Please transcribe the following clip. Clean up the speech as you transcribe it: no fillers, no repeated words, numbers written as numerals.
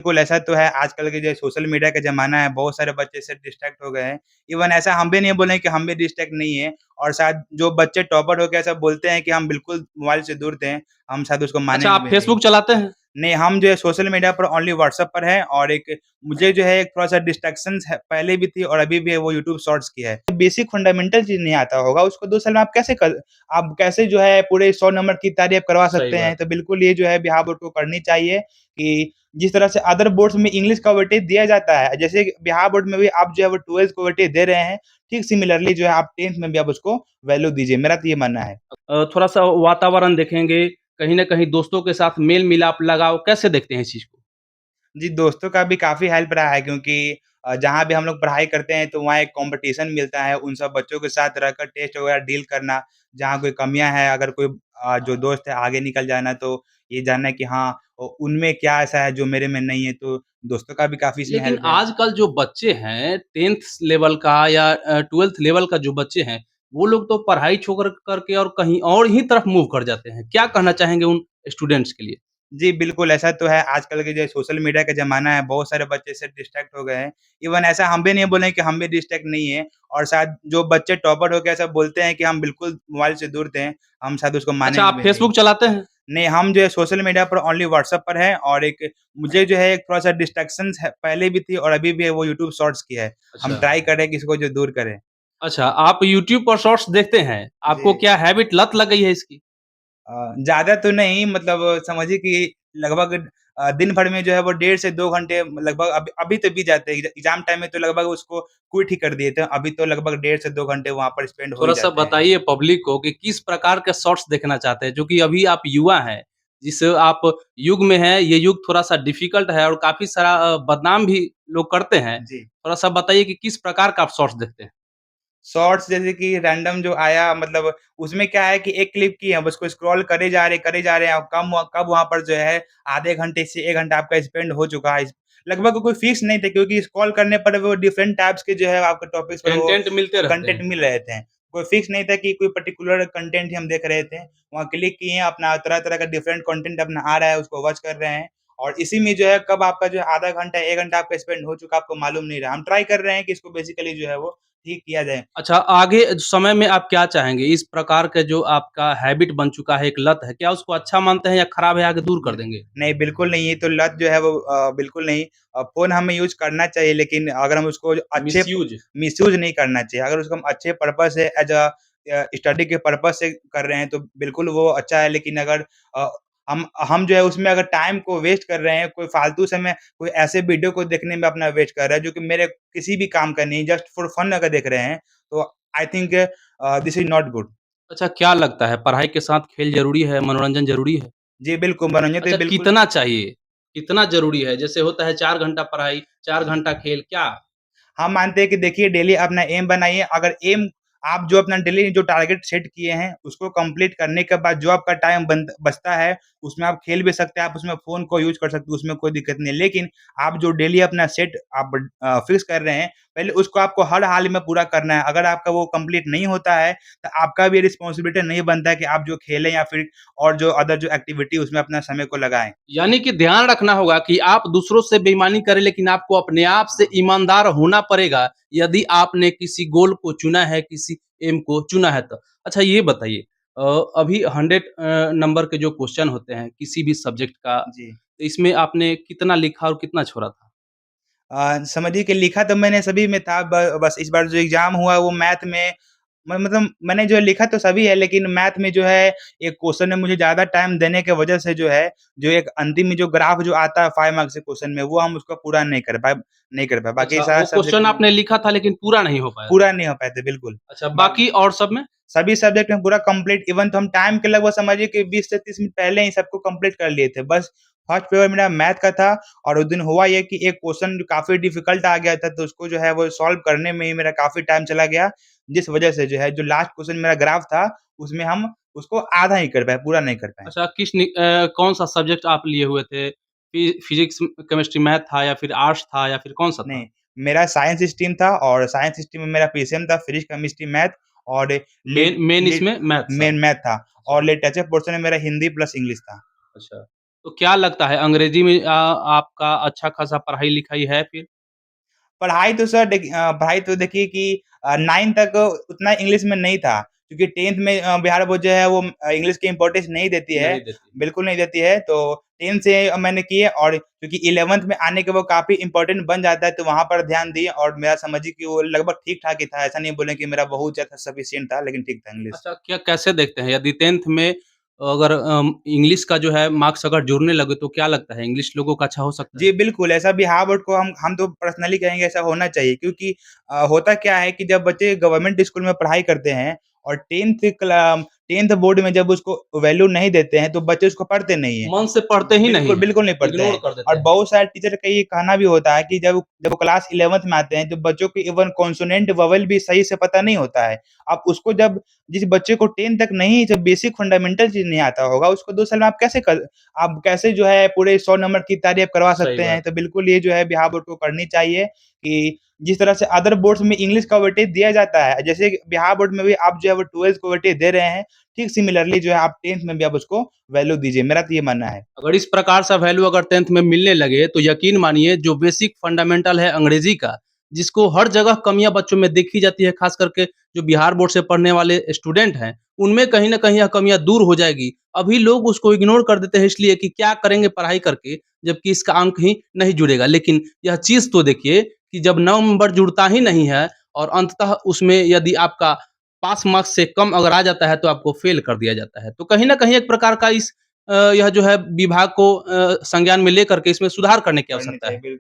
बिल्कुल, ऐसा तो है आजकल के जो सोशल मीडिया का ज़माना है, बहुत सारे बच्चे इससे डिस्ट्रैक्ट हो गए हैं। इवन ऐसा हम भी नहीं बोले कि हम भी डिस्ट्रैक्ट नहीं हैं और शायद जो बच्चे टॉपर हो के ऐसा बोलते हैं कि हम बिल्कुल मोबाइल से दूर थे, हम शायद उसको अच्छा, मानेंगे आप भी नहीं। फ़ेसबुक चलाते हैं? नहीं, हम जो है सोशल मीडिया पर ओनली व्हाट्सएप पर है और एक मुझे जो है एक थोड़ा-सा डिस्ट्रैक्शंस है, पहले भी थी और अभी भी है, वो यूट्यूब शॉर्ट्स की है। बेसिक फंडामेंटल चीज़ नहीं आता होगा, उसको 2 साल में आप कैसे जो है पूरे 100 नंबर की तैयारी आप करवा सही सकते हैं। बात तो है। बिल्कुल ये जो है बिहार बोर्ड को करनी चाहिए कि जिस तरह से अदर बोर्ड्स में इंग्लिश का वेटेज दिया जाता है, जैसे कि बिहार बोर्ड में भी आप जो है वो 12th को वेटेज दे रहे हैं, ठीक सिमिलरली जो है आप 10th में भी आप उसको वैल्यू दीजिए, मेरा तो ये मानना है। थोड़ा-सा वातावरण देखेंगे, कहीं न कहीं दोस्तों के साथ मेल-मिलाप, लगाव कैसे देखते हैं इस चीज़ को? जी, दोस्तों का भी काफ़ी हेल्प रहा है क्योंकि जहाँ भी हम लोग पढ़ाई करते हैं तो वहाँ एक कॉम्पिटिशन मिलता है, उन सब बच्चों के साथ रहकर टेस्ट वगैरह डील करना, जहाँ कोई कमियाँ हैं अगर कोई जो दोस्त है आगे निकल जाना तो ये जानना कि हाँ, उनमें क्या ऐसा है जो मेरे में नहीं है, तो दोस्तों का भी काफ़ी इसमें लेकिन हेल्प है। आजकल जो बच्चे हैं 10th लेवल का या 12th लेवल का जो बच्चे हैं, वो लोग तो पढ़ाई छोड़ करके और कहीं और ही तरफ मूव कर जाते हैं। क्या कहना चाहेंगे उन स्टूडेंट्स के लिए? जी, बिल्कुल, ऐसा तो है आजकल के जो सोशल मीडिया का ज़माना है, बहुत सारे बच्चे इससे डिस्ट्रैक्ट हो गए हैं। इवन ऐसा हम भी नहीं बोले कि हम भी डिस्ट्रैक्ट नहीं हैं और शायद जो बच्चे टॉपर हो के ऐसा बोलते हैं कि हम बिल्कुल मोबाइल से दूर थे, हम शायद उसको अच्छा, मानेंगे आप भी नहीं। फ़ेसबुक चलाते हैं? नहीं, हम जो है सोशल मीडिया पर ओनली व्हाट्सएप पर है और एक मुझे जो है एक थोड़ा-सा डिस्ट्रैक्शंस है, पहले भी थी और अभी भी है, वो यूट्यूब शॉर्ट्स की है। हम अच्छा। ट्राई कर रहे हैं कि इसको जो दूर करें। अच्छा, आप यूट्यूब पर शॉर्ट्स देखते हैं। आपको जी। क्या हैबिट लत लग गई है इसकी? ज़्यादा तो नहीं मतलब समझिए कि लगभग दिन भर में जो है वो डेढ़ से 2 घंटे लगभग अभी अभी तो बीत जाते हैं। एग्ज़ाम टाइम में तो लगभग उसको क्विट ही कर दिए थे। अभी तो लगभग डेढ़ से 2 घंटे वहाँ पर स्पेंड हो ही थोड़ा-सा जाते हैं। बताइए पब्लिक को कि किस प्रकार के शॉर्ट्स देखना चाहते हैं? चूँकि अभी आप युवा हैं, जिस आप युग में हैं, ये युग थोड़ा-सा डिफ़िकल्ट है और काफ़ी सारा बदनाम भी लोग करते हैं। जी। थोड़ा-सा बताइए कि किस प्रकार का आप शॉर्ट्स देखते हैं? शॉर्ट्स जैसे कि रैंडम जो आया मतलब उसमें क्या है कि एक क्लिप की है, अब उसको स्क्रॉल करे जा रहे हैं और कब वहाँ पर जो है आधे घंटे से 1 घंटा आपका स्पेंड हो चुका है। लगभग कोई फिक्स नहीं था क्योंकि स्क्रॉल करने पर वो डिफरेंट टाइप्स के जो है आपको टॉपिक्स पर वो कंटेंट मिलते रहते कंटेंट हैं। मिल रहे थे। कोई फिक्स नहीं था कि कोई पर्टिकुलर कंटेंट ही हम देख रहे थे। वहाँ क्लिक किए हैं, अपना तरह-तरह का डिफरेंट कंटेंट अपना आ रहा है, उसको वॉच कर रहे हैं और इसी में जो है कब आपका जो है आधा घंटा, 1 घंटा आपका स्पेंड हो चुका आपको मालूम नहीं रहा। हम ट्राई कर रहे हैं कि इसको बेसिकली जो है वो ठीक किया जाए। अच्छा, आगे समय में आप क्या चाहेंगे? इस प्रकार का जो आपका हैबिट बन चुका है, एक लत है, क्या उसको अच्छा मानते हैं या खराब है, आगे दूर कर देंगे? नहीं, बिल्कुल नहीं, ये तो लत जो है वो बिल्कुल नहीं। फ़ोन हमें यूज़ करना चाहिए लेकिन अगर हम उसको अच्छे प मिसयूज़। मिसयूज़ नहीं करना चाहिए। अगर उसको हम अच्छे पर्पज़ से स्टडी के पर्पज़ से कर रहे हैं तो बिल्कुल वो अच्छा है लेकिन अगर अ, हम जो है उसमें अगर टाइम को वेस्ट कर रहे हैं, कोई फ़ालतू समय कोई ऐसे वीडियो को देखने में अपना वेस्ट कर रहा है जो कि मेरे किसी भी काम का नहीं, जस्ट फॉर फन अगर देख रहे हैं, तो I think this is not good. अच्छा, क्या लगता है पढ़ाई के साथ खेल ज़रूरी है, मनोरंजन ज़रूरी है? जी, बिल्कुल, मनोरंजन तो अच्छा, बिल्कुल कितना चाहिए? कितना ज़रूरी है? जैसे होता है 4 घंटा पढ़ाई, 4 घंटा खेल, क्या? हम मानते हैं कि देखिए डेली अपना एम बनाइए, अगर एम आप जो अपना डेली जो टारगेट सेट किए हैं, उसको कंप्लीट करने के बाद जो आपका टाइम बचता है, उसमें आप खेल भी सकते हैं, आप उसमें फ़ोन को यूज़ कर सकते हो, उसमें कोई दिक्कत नहीं है। लेकिन आप जो डेली अपना सेट आप फिक्स कर रहे हैं, पहले उसको आपको हर हाल में पूरा करना है। अगर आपका वो कंप्लीट नहीं होता है, तो आपका भी रिस्पॉन्सिबिलिटी नहीं बनता है कि आप जो खेलें या फिर और जो अदर जो एक्टिविटी उसमें अपना समय को लगाएँ। यानी कि ध्यान रखना होगा कि आप दूसरों से बेईमानी करें, लेकिन आपको अपने आप से ईमानदार होना पड़ेगा, यदि आपने किसी गोल को चुना है, किसी एम को चुना है तो। अच्छा, ये बताइए अभी 100 नंबर के जो क्वेश्चन होते हैं, किसी भी सब्जेक्ट का, जी। तो इसमें आपने कितना लिखा और कितना छोड़ा था? समझिए कि लिखा तो मैंने सभी में था बस इस बार जो एग्ज़ाम हुआ वो मैथ में मतलब मैंने जो लिखा तो सभी है लेकिन मैथ में जो है एक क्वेश्चन में मुझे ज़्यादा टाइम देने की वजह से जो है, जो एक अंतिम में जो ग्राफ जो आता है 5 मार्क्स के क्वेश्चन में वो हम उसको पूरा नहीं कर पाए। बाकी अच्छा, सारा वो सब्जेक्ट क्वेश्चन में आपने लिखा था लेकिन पूरा नहीं हो पाया था। पूरा नहीं हो पाए थे बिल्कुल। अच्छा, बा बाकी और सब में? सभी सब्जेक्ट में पूरा कंप्लीट इवन तो हम टाइम के लगभग समझिए कि 20 से 30 मिनट पहले ही सबको कंप्लीट कर लिए थे। बस फर्स्ट पेपर मेरा मैथ का था और उस दिन हुआ ये कि एक क्वेश्चन जो काफ़ी डिफ़िकल्ट आ गया था तो उसको जो है वो सॉल्व करने में ही मेरा काफ़ी टाइम चला गया। जिस वजह से जो है जो लास्ट क्वेश्चन मेरा ग्राफ था उसमें हम उसको आधा ही कर पाए, पूरा नहीं कर पाए। अच्छा, कौन-सा सब्जेक्ट आप लिए हुए थे? फिज़िक्स, केमिस्ट्री, मैथ था या फिर आर्ट्स था या फिर कौन-सा था? नहीं, मेरा साइंस स्ट्रीम था और साइंस स्ट्रीम में मेरा पीसीएम था, फिज़िक्स, केमिस्ट्री, मैथ और मेन लिट मेन लिट इसमें मैथ था। मेन मैथ था अच्छा, और लिटरेचर पोर्शन में मेरा हिंदी प्लस इंग्लिश था। अच्छा। तो क्या लगता है अंग्रेजी में आपका अच्छा खासा पढ़ाई-लिखाई है फिर? पढ़ाई तो देखिए कि 9 तक उतना इंग्लिश में नहीं था, क्योंकि 10th में बिहार बोर्ड जो है वो इंग्लिश की इम्पोर्टेंस नहीं देती है, नहीं देती। बिल्कुल नहीं देती है, तो 10th से मैंने किए और क्योंकि 11th में आने के वो काफ़ी इम्पोर्टेंट बन जाता है, तो वहाँ पर ध्यान दिए और मेरा समझिए कि वो लगभग ठीक-ठाक ही था, ऐसा नहीं बोलें कि मेरा बहुत ज़्यादा सफिशिएंट था, लेकिन ठीक था इंग्लिश। अच्छा, क्या कैसे देखते हैं यदि 10th में अगर इंग्लिश का जो है मार्क्स अगर जुड़ने लगे तो क्या लगता है इंग्लिश लोगों का अच्छा हो सकता है? जी, बिल्कुल, ऐसा बिहार बोर्ड को हम तो पर्सनली कहेंगे ऐसा होना चाहिए क्योंकि होता क्या है कि जब बच्चे गवर्नमेंट स्कूल में पढ़ाई करते हैं और 10th बोर्ड में जब उसको वैल्यू नहीं देते हैं, तो बच्चे उसको पढ़ते नहीं हैं। मन से पढ़ते ही नहीं बिल्कुल, हैं, बिल्कुल नहीं पढ़ते इग्नोर हैं कर और देते हैं। बहुत सारे टीचर का ये कहना भी होता है कि जब वो क्लास 11th में आते हैं, तो बच्चों को इवन कॉन्सोनेंट, वोवेल भी सही से पता नहीं होता है। अब उसको जब जिस बच्चे को 10 तक नहीं जब बेसिक फंडामेंटल चीज़ नहीं आता होगा, उसको 2 साल में आप कैसे जो है पूरे 100 नंबर की तैयारी आप करवा सही सकते हैं। बात तो है। बिल्कुल ये जो है बिहार बोर्ड को करनी चाहिए कि जिस तरह से अदर बोर्ड्स में इंग्लिश का वेटेज दिया जाता है, जैसे कि बिहार बोर्ड में भी आप जो है वो 12th को वेटेज दे रहे हैं, ठीक सिमिलरली जो है आप 10th में भी आप उसको वैल्यू दीजिए। मेरा तो ये मानना है। अगर इस प्रकार सा वैल्यू अगर 10th में मिलने लगे तो यकीन मानिए जो बेसिक फंडामेंटल है अंग्रेजी का, जिसको हर जगह कमियाँ बच्चों में देखी जाती है, खास करके जो बिहार बोर्ड से पढ़ने वाले स्टूडेंट हैं, उनमें कहीं न कहीं यह कमियाँ दूर हो जाएगी। अभी लोग उसको इग्नोर कर देते हैं इसलिए कि क्या करेंगे पढ़ाई करके, जबकि इसका अंक ही नहीं जुड़ेगा। लेकिन यह चीज़ तो देखिए कि जब नंबर जुड़ता ही नहीं है और अंततः उसमें यदि आपका पास मार्क्स से कम अगर आ जाता है तो आपको फेल कर दिया जाता है। तो कहीं न कहीं एक प्रकार का यह जो है विभाग को संज्ञान में लेकर के इसमें सुधार करने की करनी आवश्यकता चाहिए, है। बिल